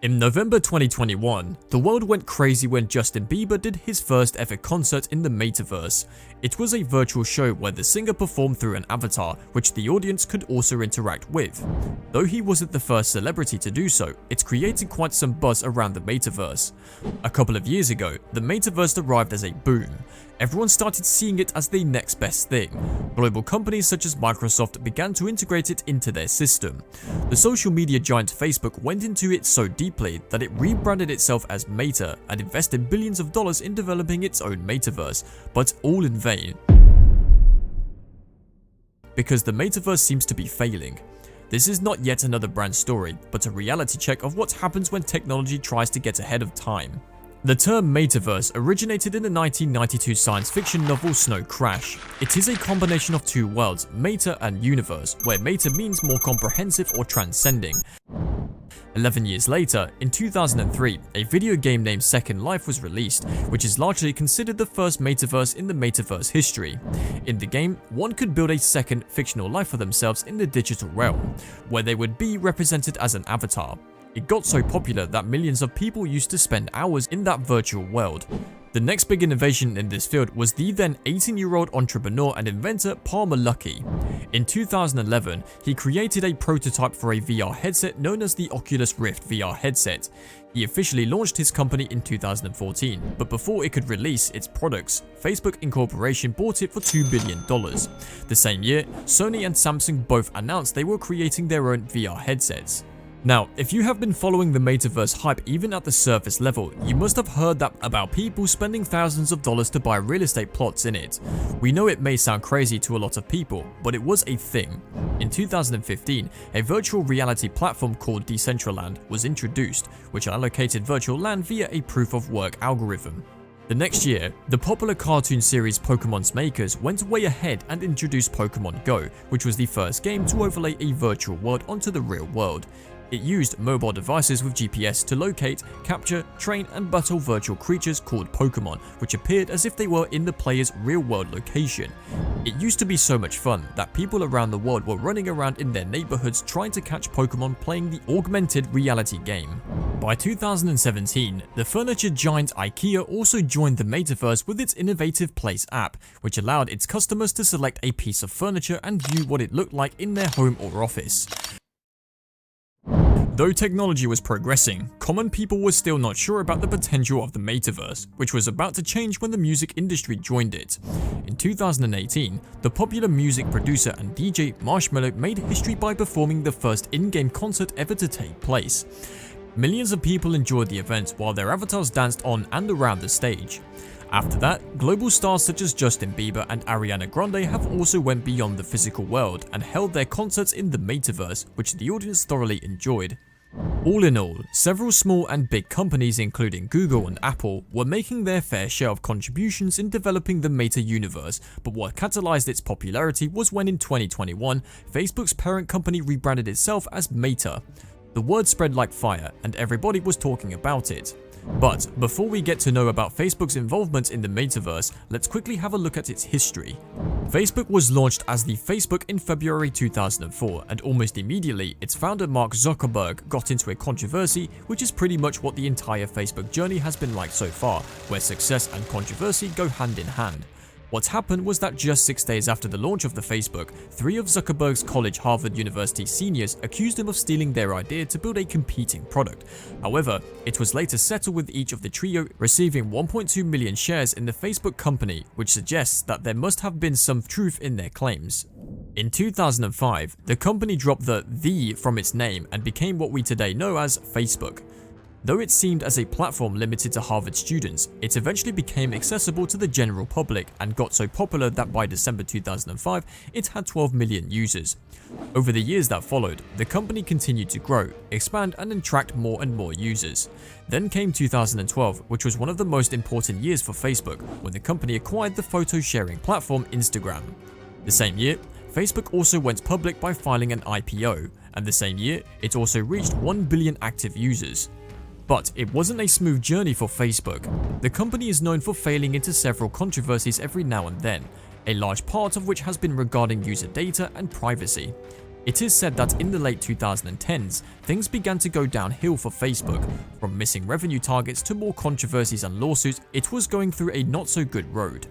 In November 2021, the world went crazy when Justin Bieber did his first ever concert in the Metaverse. It was a virtual show where the singer performed through an avatar, which the audience could also interact with. Though he wasn't the first celebrity to do so, it's created quite some buzz around the Metaverse. A couple of years ago, the Metaverse arrived as a boom. Everyone started seeing it as the next best thing. Global companies such as Microsoft began to integrate it into their system. The social media giant Facebook went into it so deeply that it rebranded itself as Meta and invested billions of dollars in developing its own metaverse, but all in vain, because the metaverse seems to be failing. This is not yet another brand story, but a reality check of what happens when technology tries to get ahead of time. The term Metaverse originated in the 1992 science fiction novel Snow Crash. It is a combination of two worlds, meta and universe, where meta means more comprehensive or transcending. 11 years later, in 2003, a video game named Second Life was released, which is largely considered the first metaverse in the metaverse history. In the game, one could build a second fictional life for themselves in the digital realm, where they would be represented as an avatar. It got so popular that millions of people used to spend hours in that virtual world. The next big innovation in this field was the then 18-year-old entrepreneur and inventor LUCKEY. In 2011, he created a prototype for a VR headset known as the Oculus Rift VR headset. He officially launched his company in 2014, but before it could release its products, Facebook Incorporation bought it for $2 billion. The same year, Sony and Samsung both announced they were creating their own VR headsets. Now, if you have been following the Metaverse hype even at the surface level, you must have heard that about people spending thousands of dollars to buy real estate plots in it. We know it may sound crazy to a lot of people, but it was a thing. In 2015, a virtual reality platform called Decentraland was introduced, which allocated virtual land via a proof-of-work algorithm. The next year, the popular cartoon series Pokemon's makers went way ahead and introduced Pokemon Go, which was the first game to overlay a virtual world onto the real world. It used mobile devices with GPS to locate, capture, train and battle virtual creatures called Pokemon, which appeared as if they were in the player's real-world location. It used to be so much fun that people around the world were running around in their neighborhoods trying to catch Pokemon playing the augmented reality game. By 2017, the furniture giant IKEA also joined the Metaverse with its innovative Place app, which allowed its customers to select a piece of furniture and view what it looked like in their home or office. Though technology was progressing, common people were still not sure about the potential of the Metaverse, which was about to change when the music industry joined it. In 2018, the popular music producer and DJ Marshmello made history by performing the first in-game concert ever to take place. Millions of people enjoyed the event while their avatars danced on and around the stage. After that, global stars such as Justin Bieber and Ariana Grande have also went beyond the physical world and held their concerts in the Metaverse, which the audience thoroughly enjoyed. All in all, several small and big companies including Google and Apple were making their fair share of contributions in developing the Meta universe, but what catalyzed its popularity was when in 2021, Facebook's parent company rebranded itself as Meta. The word spread like fire and everybody was talking about it. But before we get to know about Facebook's involvement in the Metaverse, let's quickly have a look at its history. Facebook was launched as the Facebook in February 2004, and almost immediately, its founder Mark Zuckerberg got into a controversy, which is pretty much what the entire Facebook journey has been like so far, where success and controversy go hand in hand. What happened was that just 6 days after the launch of the Facebook, 3 of Zuckerberg's college Harvard University seniors accused him of stealing their idea to build a competing product. However, it was later settled with each of the trio receiving 1.2 million shares in the Facebook company, which suggests that there must have been some truth in their claims. In 2005, the company dropped the from its name and became what we today know as Facebook. Though it seemed as a platform limited to Harvard students, it eventually became accessible to the general public and got so popular that by December 2005, it had 12 million users. Over the years that followed, the company continued to grow, expand and attract more and more users. Then came 2012, which was one of the most important years for Facebook, when the company acquired the photo sharing platform Instagram. The same year, Facebook also went public by filing an IPO, and the same year, it also reached 1 billion active users. But it wasn't a smooth journey for Facebook. The company is known for failing into several controversies every now and then, a large part of which has been regarding user data and privacy. It is said that in the late 2010s, things began to go downhill for Facebook. From missing revenue targets to more controversies and lawsuits, it was going through a not so good road.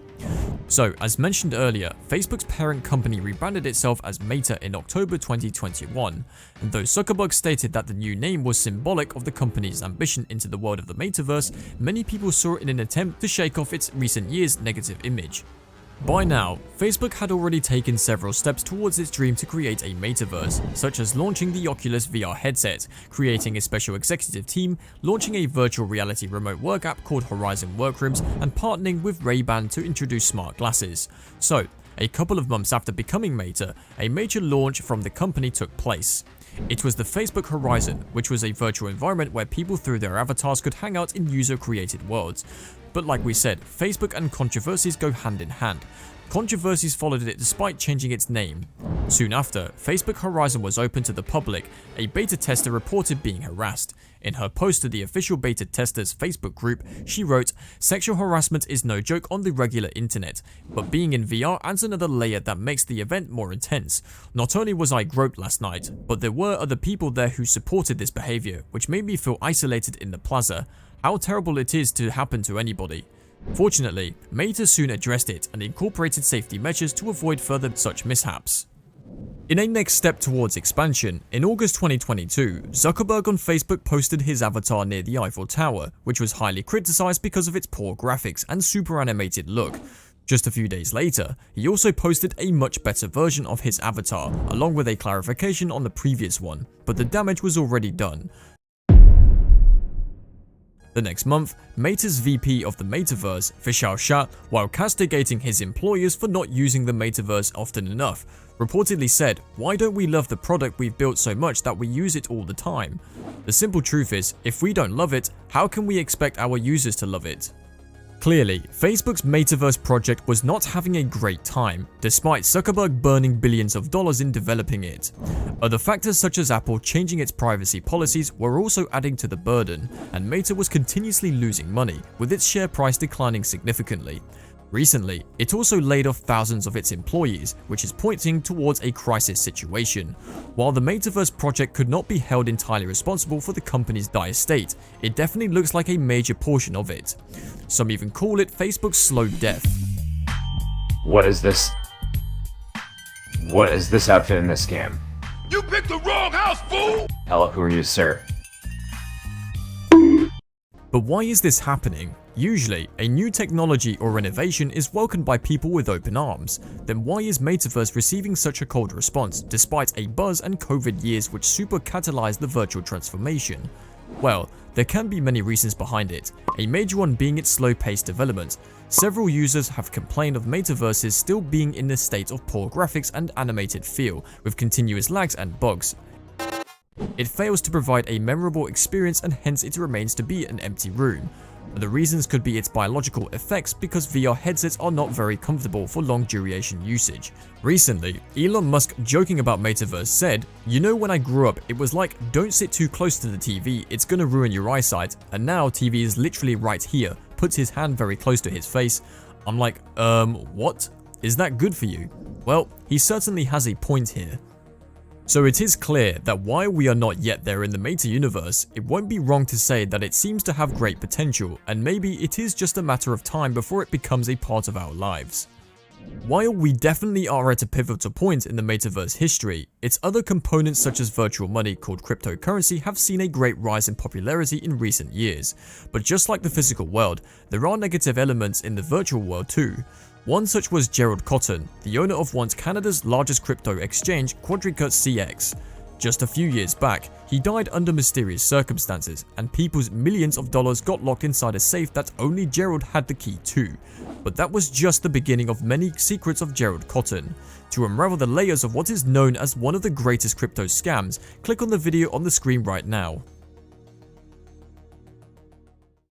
So, as mentioned earlier, Facebook's parent company rebranded itself as Meta in October 2021, and though Zuckerberg stated that the new name was symbolic of the company's ambition into the world of the metaverse, many people saw it in an attempt to shake off its recent years' negative image. By now, Facebook had already taken several steps towards its dream to create a metaverse, such as launching the Oculus VR headset, creating a special executive team, launching a virtual reality remote work app called Horizon Workrooms, and partnering with Ray-Ban to introduce smart glasses. So, a couple of months after becoming Meta, a major launch from the company took place. It was the Facebook Horizon, which was a virtual environment where people through their avatars could hang out in user-created worlds. But like we said, Facebook and controversies go hand in hand. Controversies followed it despite changing its name. Soon after, Facebook Horizon was open to the public, a beta tester reported being harassed. In her post to the official beta testers Facebook group, she wrote, "Sexual harassment is no joke on the regular internet, but being in VR adds another layer that makes the event more intense. Not only was I groped last night, but there were other people there who supported this behavior, which made me feel isolated in the plaza. How terrible it is to happen to anybody." Fortunately, Meta soon addressed it and incorporated safety measures to avoid further such mishaps. In a next step towards expansion, in August 2022, Zuckerberg on Facebook posted his avatar near the Eiffel Tower, which was highly criticized because of its poor graphics and super animated look. Just a few days later, he also posted a much better version of his avatar, along with a clarification on the previous one, but the damage was already done. The next month, Meta's VP of the Metaverse, Vishal Shah, while castigating his employers for not using the Metaverse often enough, reportedly said, "Why don't we love the product we've built so much that we use it all the time? The simple truth is, if we don't love it, how can we expect our users to love it?" Clearly, Facebook's Metaverse project was not having a great time, despite Zuckerberg burning billions of dollars in developing it. Other factors such as Apple changing its privacy policies were also adding to the burden, and Meta was continuously losing money, with its share price declining significantly. Recently, it also laid off thousands of its employees, which is pointing towards a crisis situation. While the Metaverse project could not be held entirely responsible for the company's dire state, it definitely looks like a major portion of it. Some even call it Facebook's slow death. What is this? What is this outfit in this scam? You picked the wrong house, fool! Hello, who are you, sir? But why is this happening? Usually, a new technology or innovation is welcomed by people with open arms. Then why is Metaverse receiving such a cold response, despite a buzz and COVID years which super catalyzed the virtual transformation? Well, there can be many reasons behind it, a major one being its slow-paced development. Several users have complained of Metaverses still being in a state of poor graphics and animated feel, with continuous lags and bugs. It fails to provide a memorable experience and hence it remains to be an empty room. The reasons could be its biological effects because VR headsets are not very comfortable for long duration usage. Recently, Elon Musk, joking about Metaverse, said, "You know, when I grew up, it was like, don't sit too close to the TV, it's gonna ruin your eyesight, and now TV is literally right here," puts his hand very close to his face. I'm like, what? Is that good for you? Well, he certainly has a point here. So it is clear that while we are not yet there in the Meta universe, it won't be wrong to say that it seems to have great potential, and maybe it is just a matter of time before it becomes a part of our lives. While we definitely are at a pivotal point in the Metaverse history, its other components such as virtual money called cryptocurrency have seen a great rise in popularity in recent years. But just like the physical world, there are negative elements in the virtual world too. One such was Gerald Cotton, the owner of once Canada's largest crypto exchange, Quadriga CX. Just a few years back, he died under mysterious circumstances, and people's millions of dollars got locked inside a safe that only Gerald had the key to. But that was just the beginning of many secrets of Gerald Cotton. To unravel the layers of what is known as one of the greatest crypto scams, click on the video on the screen right now.